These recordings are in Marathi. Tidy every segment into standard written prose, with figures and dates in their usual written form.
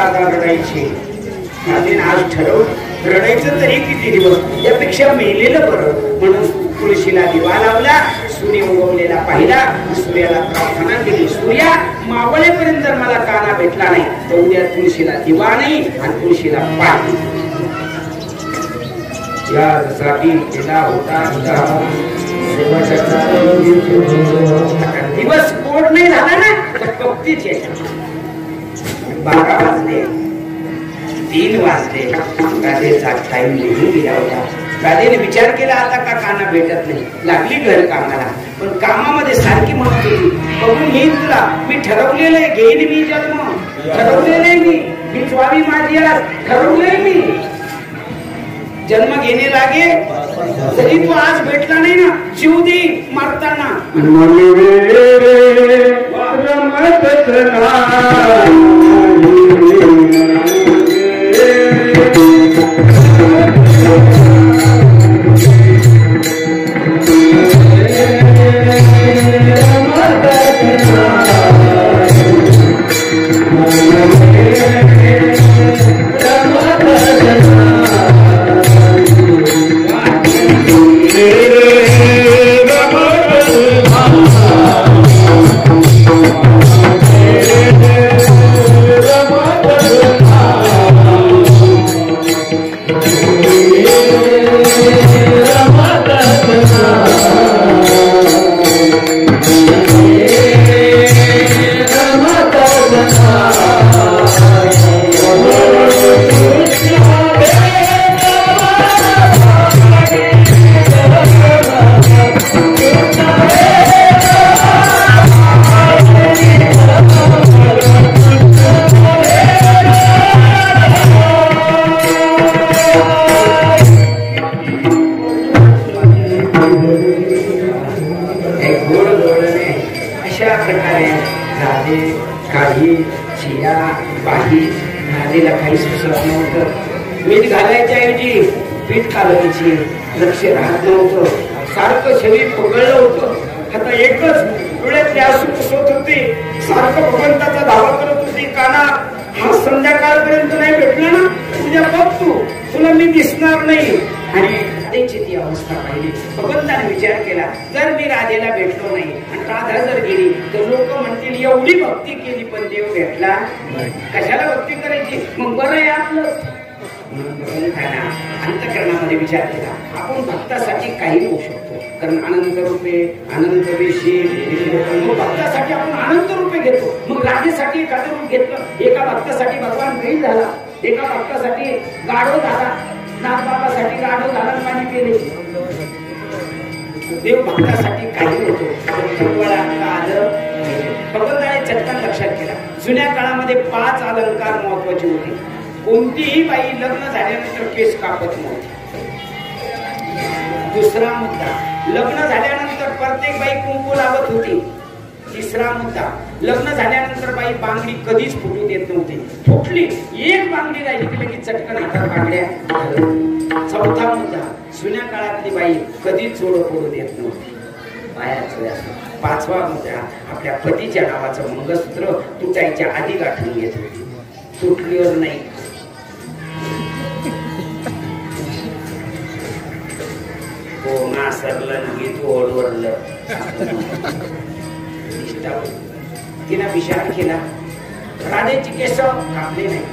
राधा रडायची. राधेने आज ठरवलं रडायचं तरी किती दिवस, यापेक्षा मेलेलं बरं. म्हणून तुळशीला दिवा लावला, सूर्य उगवलेला पाहिला, सूर्याला प्रार्थना केली, सूर्या मावळेपर्यंत जर मला काना भेटला नाही तर उद्या तुळशीला दिवा नाही आणि तुळशीला पाणी. यासाठी केला होता दिवस कोड नाही झाला ना तर कप्तीच यायच्या. 12 वाजले, 3 वाजले, राधेचा टाइम निघून गेला होता. राधेने विचार केला आता का काना भेटत नाही, लागली घर कामाला. पण कामामध्ये सारखी म्हणत होती बघून घेईन तुला, मी ठरवलेलं आहे, घेईन मी जन्म, ठरवलेलं आहे मी स्वामी माझी आज ठरवलंय मी जन्म घेणे लागे. जरी तू आज भेटला नाही ना जीव दे मारताना. लक्ष राहत नव्हतं, सारखं शरीर पकडलं होतं. आता एकच डोळ्यातली आसू पुसत होती, सारखं भगवंताचा धावा करत होती. काना हा संध्याकाळपर्यंत नाही भेटला ना उद्या बघ तू, तुला मी दिसणार नाही. आणि राधेची ती अवस्था पाहिली. भगवंताने विचार केला जर मी राधेला भेटलो नाही आणि राधा जर गेली तर लोक म्हणतील एवढी भक्ती केली पण देव भेटला, कशाला भक्ती करायची, मग बरं आहे आपलं. अंतःकरणामध्ये विचार केला आपण भक्तासाठी काही होऊ शकतो, कारण अनंत रूपे अनंत वेशी, भक्तासाठी आपण अनंत रूपे घेतो. मग राधेसाठी एखादं रूप घेतलं, एका भक्तासाठी भगवान बैल झाला, एका भक्तासाठी गाढव झाला, नाथबाबासाठी गाढव झाला, पाणी केले. देव भक्तासाठी काही होतो. भगवंताने चटकन लक्षात केला. जुन्या काळामध्ये 5 अलंकार महत्वाचे होते. कोणतीही बाई लग्न झाल्यानंतर केस कापत नव्हती. दुसरा मुद्दा, लग्न झाल्यानंतर प्रत्येक बाई कुंकू लावत होती. तिसरा मुद्दा, लग्न झाल्यानंतर बाई बांगडी कधीच फुटू देत नव्हती. फुटली एक बांगडी राहिली की लगेच चटकन हातात बांगड्या. चौथा मुद्दा, जुन्या काळातली बाई कधीच जोडं पडू देत नव्हती, पायाच. 5वा मुद्दा, आपल्या पतीच्या नावाचं मंगळसूत्र तुटायच्या आधी गाठून येत होती, तुटलीवर नाही. हो नासरलं गीत ओढवरलं तिला विचार केला. राधेची केस कापले नाही,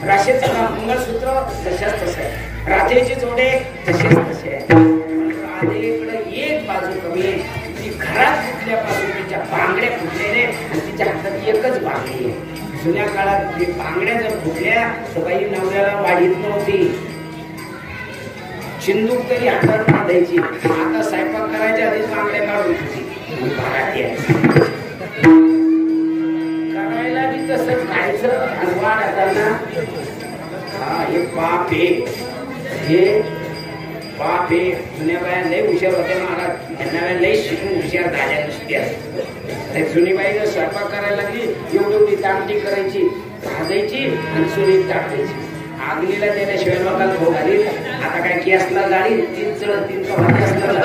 राशेचं मंगळसूत्र तशाच तसं आहे, राधेचे जोडे तसेच तसे आहे. राधेकडे एक बाजू कमी आहे, ती घरात फुटल्यापासून तिच्या बांगड्या फुटलेले आणि तिच्या हातात एकच बांगडी आहे. जुन्या काळात बांगड्या जर फुटल्या तर बाई नवऱ्याला वाढीत नव्हती, चिंदूक तरी हातात बांधायची. आता स्वयंपाक करायच्या आधीच बांगड्या काढून होती. करायला बी तसंच खायचं आणि वाढ हाताना. हे पाप आहे, हे पाप आहे. जुन्या बाया लय हुशार होत्या महाराज, त्यांना लय शिकून हुशार झाल्या नुसत्या. जुनी बाई जर स्वयंपाक करायला लागली एवढी तांबडी करायची, भाजायची आणि चुलीत टाकायची. आगलीला त्याच्याशिवाय लोकांना खाऊ घाली. आता काय गॅसला जाळी 3 चढ 3 गॅसला.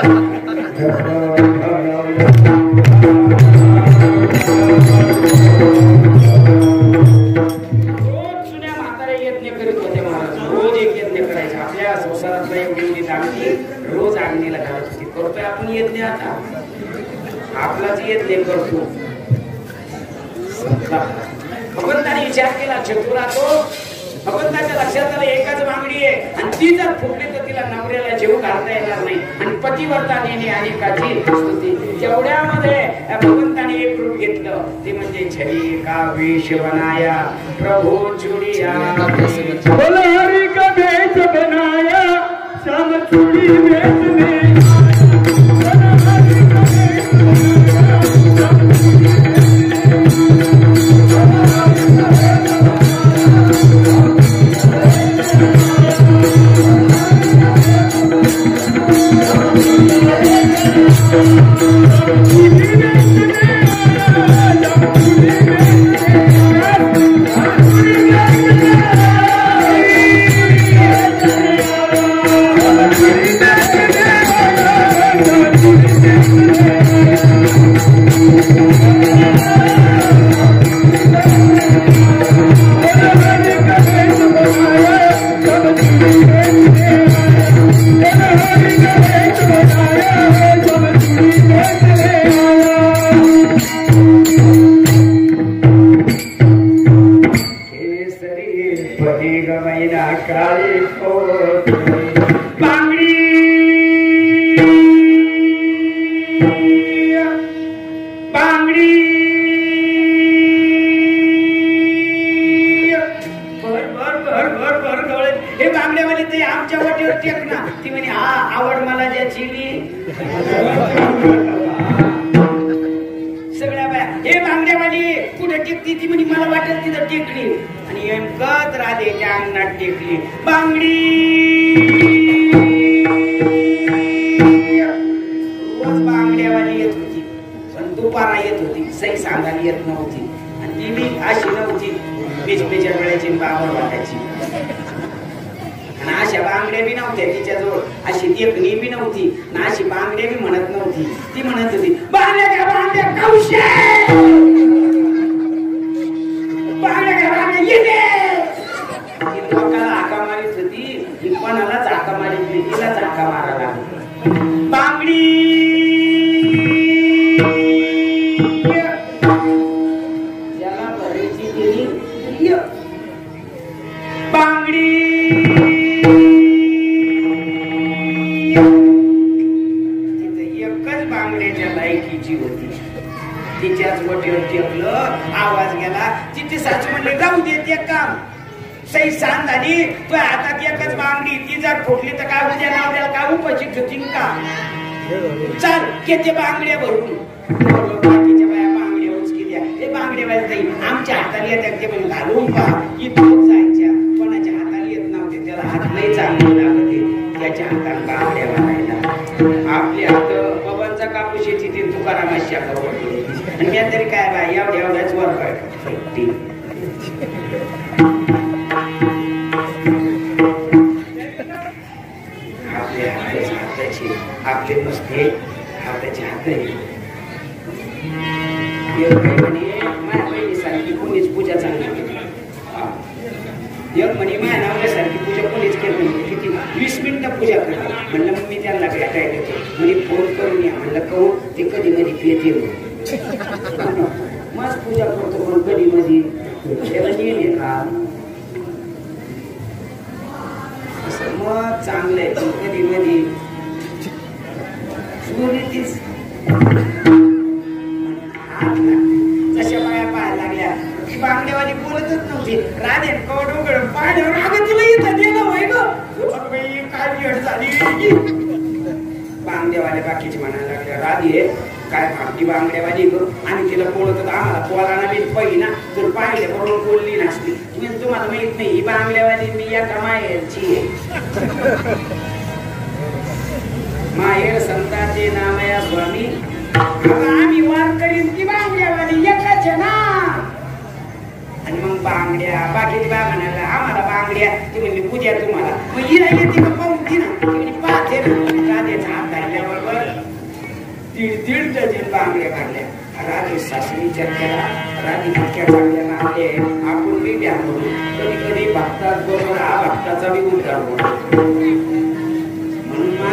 रोज जुन्या बांगडी रोज आग्नेला घालत होती. करतोय आपण यज्ञ आता, आपलाच यज्ञ करतो. भगवंताने विचार केला चतुरा तो. भगवंताच्या लक्षात आलं एकच बांगडी आहे आणि ती जर फुटली तर तिला नवऱ्याला जेव घालता येणार नाही. आणि पतिव्रता नेणे अनेकाची स्तुती. तेवढ्यामध्ये भगवंताने एक रूप घेतलं, ते म्हणजे छली का वेश बनाया प्रभू चुडिया. बोला हरि का वेश बनाया श्याम चूड़ी वेश में. बोला हरि का वेश बनाया श्याम चूड़ी वेश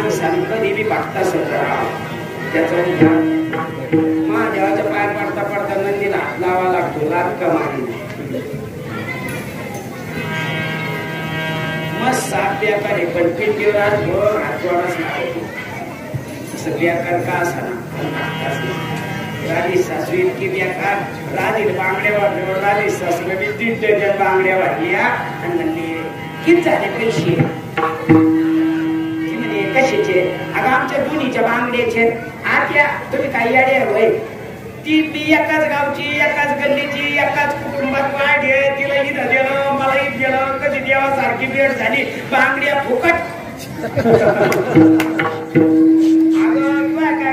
माणसाने कधी बी वाटता सगळं त्याचा महादेवाच्या पाय पडता पडता नंदीला हात लावा लागतो लात कमानी मस्त सात बेकार आहे पण पिंडीवर आज हात जोडाच लागतो असं बेकार का असा राधी सासू इतकी बेकार राधीला बांगड्या वाटल्यावर राधी सासूला मी 3 डझन बांगड्या वाटल्या आणि म्हणले किती झाले पैसे म्हणे कशाचे अगं आमच्या दोन्हीच्या बांगड्याचे आत्या तुम्ही काही याडे होय ती एकाच गावची एकाच गल्लीची एकाच कुटुंबात वाढ आहे तिला इथं गेलं मला इथं गेलं कधी देवासारखी भेट झाली बांगड्या फुकट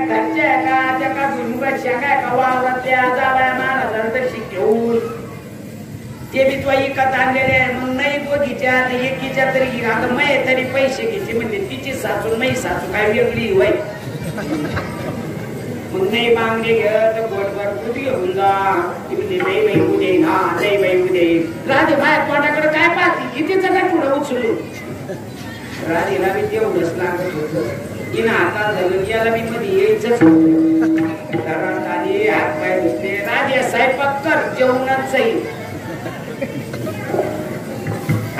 घरच्या का त्या का भुईमुगाच्या काय का वावरातल्या जावया महाराजांना घेऊन ते बी तो इकत आणलेले मग नाही दोघीच्या एकीच्या तरी आता मै तरी पैसे घ्यायचे म्हणजे तिची सासू नाही सासू काय वेगळी होय मग नाही बांगडे घे तर गोटभर कुठे घेऊन जा ती म्हणजे नाही बाई उद्या येईन हा नाही बाई उद्या येईन राधे बाहेर तोंडाकडे काय पाहते कितीचं काय पुढं उचलू राधेला मी तेवढंच लागत होतं तिनं आता झालं याला मी मध्ये यायचंच घरात आली हात पाय धुतले राधे स्वयंपाक कर जेवणात जाईल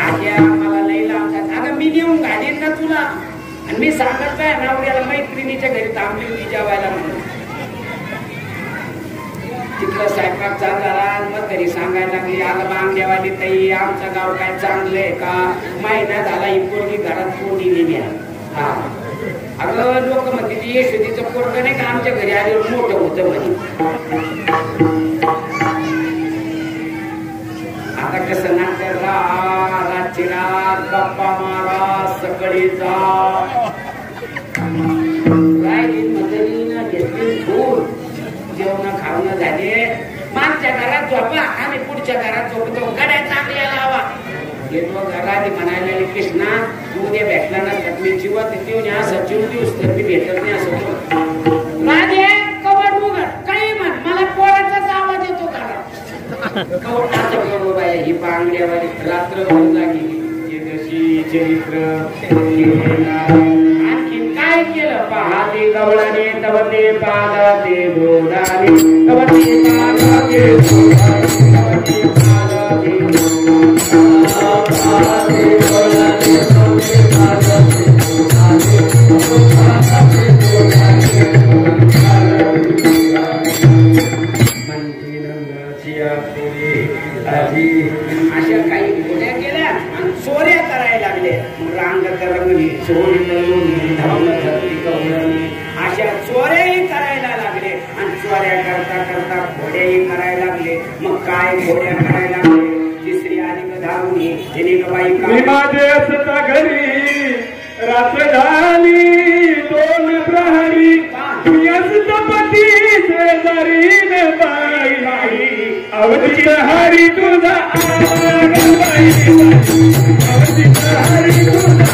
आज्या मला लई लावतात अगं मी नेऊन घालीन ना तुला आणि मी सांगत काय नवऱ्याला मैत्रिणीच्या घरी थांबली होती जेवायला म्हणून तिथलं स्वयंपाक झाला मग घरी सांगायला लागली अगं बांगड्यावाली ताई आमचं गाव काय चांगलं आहे का महिना झाला ही पोरगी घरात पोरगी नेली हा अगं लोक म्हणते ती यशोदीचं पोरगं नाही का आमच्या घरी आल्यावर मोठं होतं म्हणे आता कसं ना करा रातची रात गप्पा मारा सकाळी जा राहिली मदरीनं घेतली फूल जेवण खावणं झाले मागच्या घरात झोपा आम्ही पुढच्या घरात झोपतो गड्या चांगल्या लावा येतो घरात म्हणायला कृष्णा तू उद्या भेटला ना मी जीवात येऊन असं जीव दिवस तर मी भेटत नाही असं राधे कवड उघड काही म्हण मला पोराचाच आवाज येतो घरात कवड असं बरोबर आहे ही बांगड्यावाली रात्रभर जागी जशी चरित्र आणखीन काय केलं पहाते गवळाने तव ते पादाते दोडाने तव ते पादाते दोडाने अशा काही गोड्या केल्या आणि चोऱ्या करायला लागले रांग करंगली चोरी धावणं धरती कवळणी अशा चोऱ्याही करायला लागले आणि चोऱ्या करता करता घोड्याही करायला लागले मग काय घोड्या करायला लागले तिसरी आली धावणी तिने बाई माझे असता घरी रात्र झाली 2 प्रहरी पती शेजारी बाई अवधीत हरी तुझा अवधीत हरी तुझा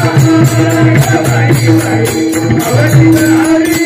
अवधीत हरी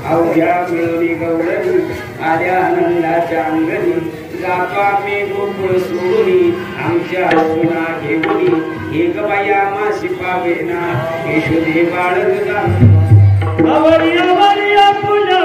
अवघ्या मिळवली गौरवी आल्या आनंदाच्या अंगणी जातो आम्ही गोकुळ सोडून आमच्या सुना घेऊनी एक बाया मासी पावेना यशोदे बाळग जा अवरिया वरिया पूजा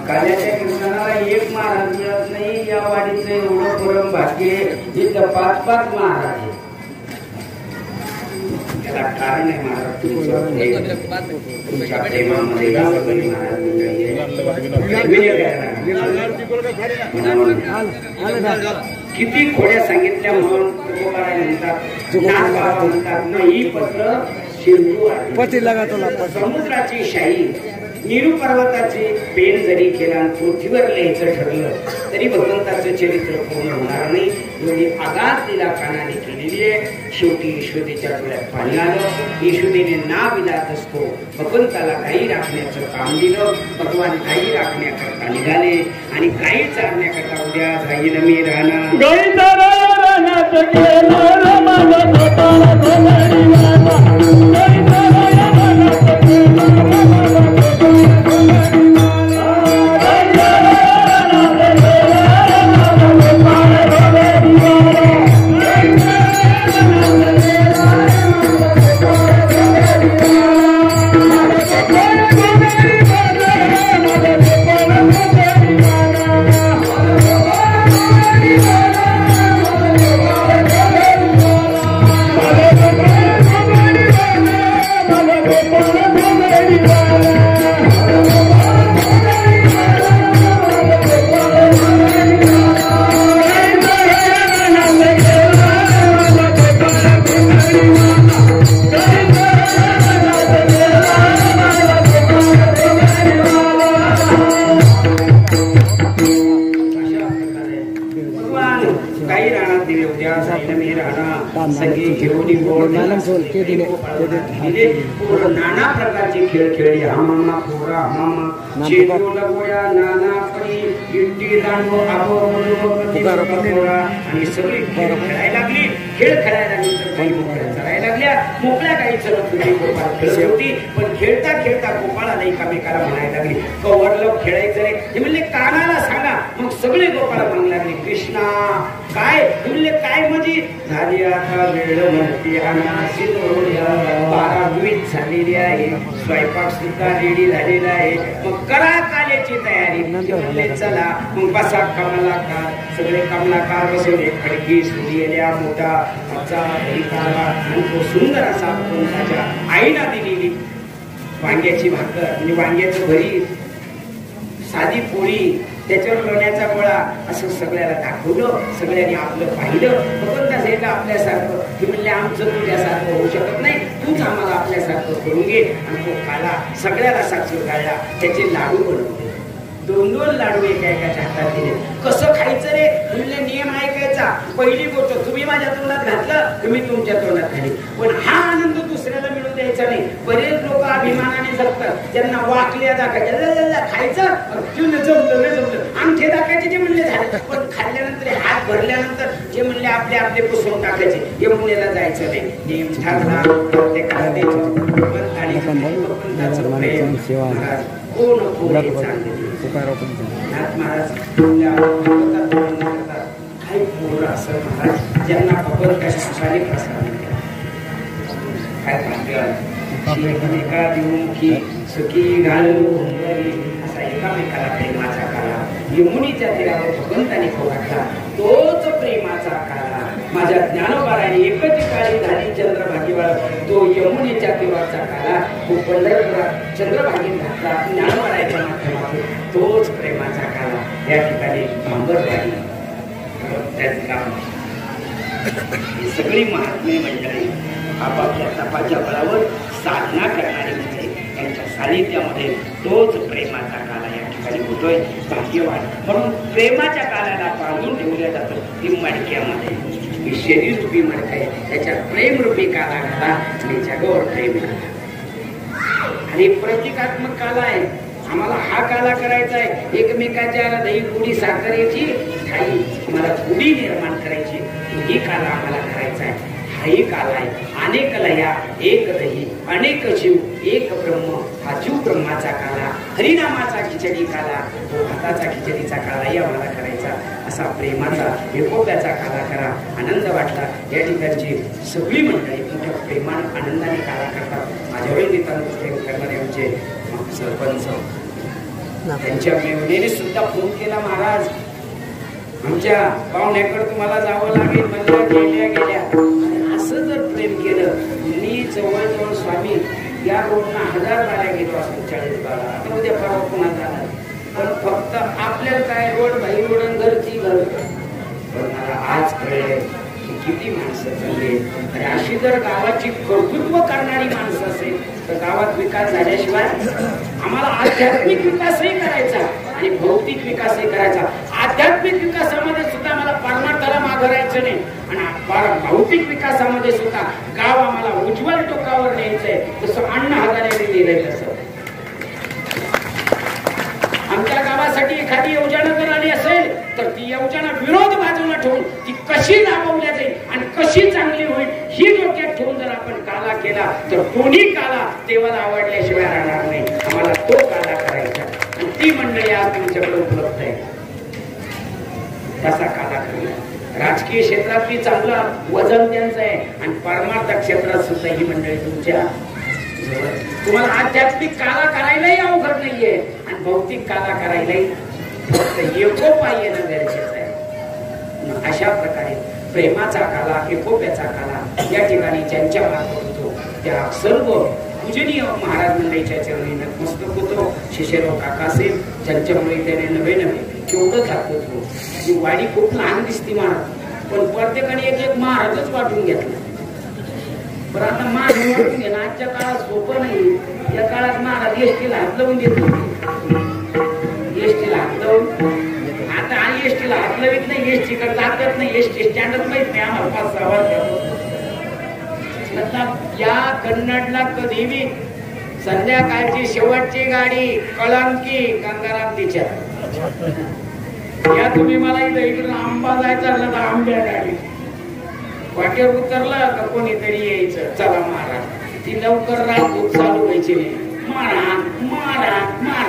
काल्याच्या कीर्तनाला एक महाराज मिळत नाही. या वाडीतले एवढं पुरम भाग्य इथं 5-5 महाराज आहे. त्याला कारण आहे महाराज तुमच्या प्रेमामध्ये किती खोड्या सांगितल्या म्हणून म्हणतात ही पत्र समुद्राची शाही नीरू पर्वताचे पेन जरी केला पृथ्वीवर लिहायचं ठरलं तरी भगवंताचं चरित्र पूर्ण होणार नाही. एवढी आघात तिला कानाने केलेली आहे. शेवटी यशोदेच्या डोळ्यात पाणी आलं. यशोदेने नाव विलात असतो भगवंताला गायी राखण्याचं काम दिलं. भगवान गायी राखण्याकरता निघाले आणि गायी चारण्याकरता उद्या जाईल मी राहणार. नाना प्रकारचे खेळ खेळले. हमामा पोरा हमामा चेंडू लगोया नाना पडी इट्टी दांडू आबो पोरा आणि सगळी खेळ खेळायला लागली. खेळ खेळायला लागली तर काही म्हणायला लागल्या, मोकळ्या काही चलत होती, गोपाळ खेळत होती. पण खेळता खेळता गोपाळाला एकामेकाला म्हणायला लागली, कवरलं खेळायचं रे. हे म्हणले कानाला सांगा. मग सगळे गोपाळ म्हणू लागले, कृष्णा काय? म्हणले काय म्हणजे? झाली आता वेळ म्हणते अनाशी 12:20 झालेली आहे, स्वयंपाक सुद्धा रेडी झालेला आहे, मग करा काल्याची तयारी. म्हणले चला मग बसा कमलाकार. सगळे कमलाकार बसवले, खडकी सुरलेल्या मोठा आणि तो सुंदर असा त्याच्या आईला दिलेली वांग्याची भाकर म्हणजे वांग्याचं भरीत, साधी पोळी, त्याच्यावर लोण्याचा गोळा, असं सगळ्याला दाखवलं. सगळ्यांनी आपलं पाहिलं. भगवंता साहेब आपल्यासारखं. ते म्हणले आमचं तुझ्यासारखं होऊ शकत नाही, तूच आम्हाला आपल्यासारखं करून घे. आणि तो खाला, सगळ्याला साक्षर काढला. त्याचे लाडू बनवले, 2-2 लाडू एकाच्या हातात दिले. कसं खायचं रे? म्हणले नियम ऐकायचा. पहिली गोष्ट, तुम्ही माझ्या तोंडात घातलं, तुम्ही तुमच्या तोंडात घाली, पण हा आनंद दुसऱ्याला मिळू द्यायचा नाही. बरेच लोक अभिमानाने जगतात, त्यांना वाकल्या दाखायच्या, खायचं जमलं अंगठे दाखायचे, जे म्हणले झाले. पण खाल्ल्यानंतर हात भरल्यानंतर जे म्हणले आपले आपले पुसून टाकायचे, हे म्हणलेला जायचं नाही. नियम ठाकला प्रत्येकाला द्यायचं. आणि कोण काही पोरं असं महाराज ज्यांना भगवंत कशाने प्रसाद काय एका दिवमुखी सुखी घालू असा एकामेकाला प्रेमाचा काला यमुनीच्या तीरावर भगवंताने घातला. तोच प्रेमाचा काला माझ्या ज्ञानोबाराने एकच काळी झाली चंद्रभागीवर. तो यमुनेच्या तीराचा काला तो पंढरपुरात चंद्रभागीत घातला ज्ञानोबाराच्या माध्यमातून. तोच प्रेमाचा काला या ठिकाणी भांबरवाडी सगळी महात्मे मंडळी आपापल्या तपाच्या बळावर साधना करणारी म्हणजे त्यांच्या सानिध्यामध्ये तोच प्रेमाचा काला या ठिकाणी होतोय. भाग्यवान म्हणून प्रेमाच्या कालाला बांधून ठेवल्या जातं. ती मडक्यामध्ये ही शरीर रूपी मडक आहे, त्याच्यात प्रेम रूपी काला घाला आणि जगावर प्रेम घाला. आणि प्रतिकात्मक काला आहे. आम्हाला हा काला करायचा आहे. एकमेकाच्या दही गुढी साखरेची थाळी मला गुढी निर्माण करायची, ही काला आम्हाला करायचा आहे. हाही काला आहे. अनेक लया एक दही, अनेक जीव एक ब्रह्म. हा जीव ब्रह्माचा काला, हरिनामाचा खिचडी काला, तो भाताचा खिचडीचा कालाही आम्हाला करायचा. असा प्रेमाचा एकोप्याचा काला करा. आनंद वाटला. या ठिकाणची सगळी मंडळी मोठ्या प्रेमानं आनंदाने काला करतात. माझ्यावेळी नितांत प्रेम करणारे आमचे सरपंच, त्यांच्या मेवणीने सुद्धा फोन केला, महाराज आमच्या पाहुण्याकडे तुम्हाला जावं लागेल. म्हणजे गेल्या असं जर प्रेम केलं. मी जवळजवळ स्वामी या रोडना 1000 बाऱ्या गेलो असतो, 40 बारा. आता उद्या परवा पुन्हा जाणार. पण फक्त आपल्याला काय रोड भाई रोड घरची घर. पण मला आज कळले की किती माणसं चालले. आणि अशी जर गावाची कर्तृत्व करणारी माणसं असेल तर गावात विकास झाल्याशिवाय आम्हाला आध्यात्मिक विकासही करायचा आणि भौतिक विकासही करायचा. आध्यात्मिक विकासामध्ये सुद्धा आम्हाला परमार्थाला मागं राहायचं नाही आणि भौतिक विकासामध्ये सुद्धा गाव आम्हाला उज्ज्वल टोकावर न्यायचंय. जसं अण्णा हजारेने लिहिलंय तसं आमच्या गावासाठी एखादी योजना जर आली असेल तर ती योजना विरोध बाजूला ठेवून ती कशी राबवल्या जाईल आणि कशी चांगली होईल ही डोक्यात ठेवून जर आपण काला केला तर कोणी काला देवाला आवडल्याशिवाय राहणार नाही. आम्हाला तो काला करायचा आणि ती मंडळी आज तुमच्याकडे उपलब्ध आहे. तसा काला करूया. राजकीय क्षेत्रातली चांगलं वजन त्यांचं आहे आणि परमार्थ क्षेत्रात सुद्धा ही मंडळी तुमच्या तुम्हाला आध्यात्मिक काला करायलाही अवघड नाहीये आणि भौतिक काला करायलाही फक्त एकोपा येणं गरजेचं आहे. अशा प्रकारे प्रेमाचा काला, एकोप्याचा काला या ठिकाणी ज्यांच्या मार्फत होतो त्या सर्व पूजनीय महाराज मंडळीच्या चरणी नतमस्तक होतो. शिशेराव काका असेल ज्यांच्यामुळे त्याने नवे केवढं दाखवतो. ही वाडी खूप लहान दिसती महाराज, पण प्रत्येकाने एक महाराजच वाटून घेतला. पण आता महाराज वाटून घेणं आजच्या काळात सोपं नाही. या काळात महाराज एसटीला हात लावून देत होते. एसटीला हात लावून आता आणि एसटीला हात लावित नाही, एसटी कडे जातात नाही, एसटी स्टँडच माहित नाही आम्हाला 5-6 वाजता. या कन्नडला कधीही संध्याकाळची शेवटची गाडी कळंकी गंगाराम तिच्या या तुम्ही मला इकडून आंबा जायचा तर आंब्या गाडी वाटेवर उतरलं का कोणीतरी यायचं, चला महाराज. ती लवकर राहत चालू व्हायची नाही, महाराज महाराज महाराज